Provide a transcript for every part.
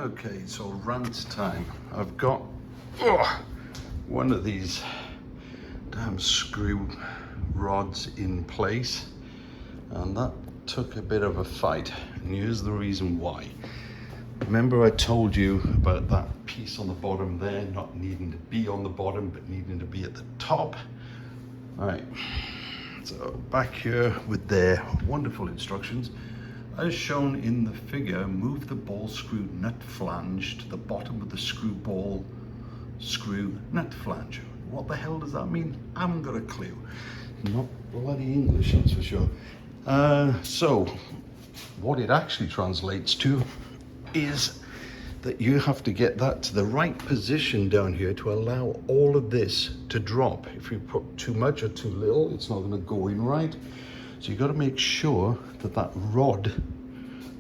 Okay, so rant time. I've got one of these damn screw rods in place, and that took a bit of a fight, and here's the reason why. Remember I told you about that piece on the bottom there not needing to be on the bottom but needing to be at the top? All right, so back here with their wonderful instructions, as shown in the figure, move the ball screw nut flange to the bottom of the screw ball screw nut flange. What the hell does that mean? I haven't got a clue. Not bloody English, that's for sure. So what it actually translates to is that you have to get that to the right position down here to allow all of this to drop. If you put too much or too little, it's not going to go in right. So you've got to make sure that that rod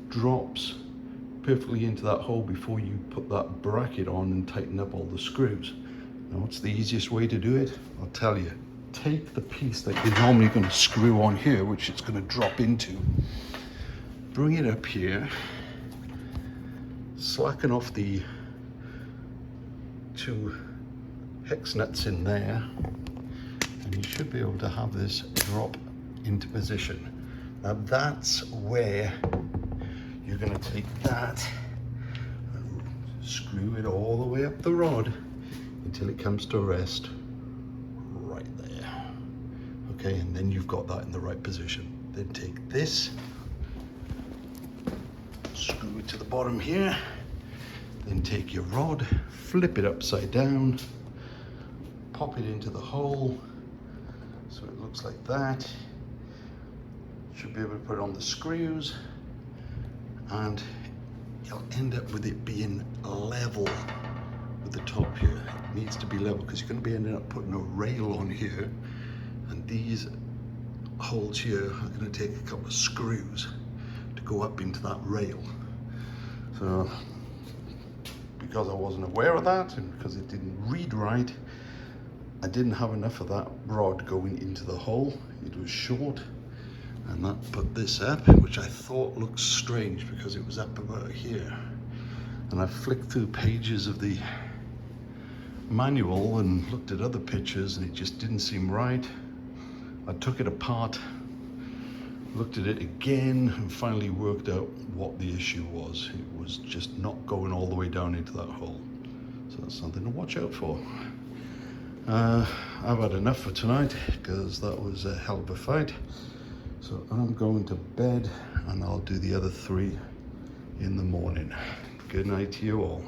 drops perfectly into that hole before you put that bracket on and tighten up all the screws. Now, what's the easiest way to do it? I'll tell you. Take the piece that you're normally going to screw on here, which it's going to drop into, bring it up here, slacken off the two hex nuts in there, and you should be able to have this drop into position. Now that's where you're going to take that and screw it all the way up the rod until it comes to rest right there. Okay, and then you've got that in the right position. Then take this, screw it to the bottom here, then take your rod, flip it upside down, pop it into the hole so it looks like that. Should be able to put it on the screws, and you'll end up with it being level with the top here. It needs to be level because you're going to be ending up putting a rail on here, and these holes here are going to take a couple of screws to go up into that rail. So because I wasn't aware of that and because it didn't read right, I didn't have enough of that rod going into the hole. It was short, and that put this up, which I thought looked strange because it was up about here. And I flicked through pages of the manual and looked at other pictures, and it just didn't seem right. I took it apart, looked at it again, and finally worked out what the issue was. It was just not going all the way down into that hole. So that's something to watch out for. I've had enough for tonight because that was a hell of a fight. So I'm going to bed, and I'll do the other three in the morning. Good night to you all.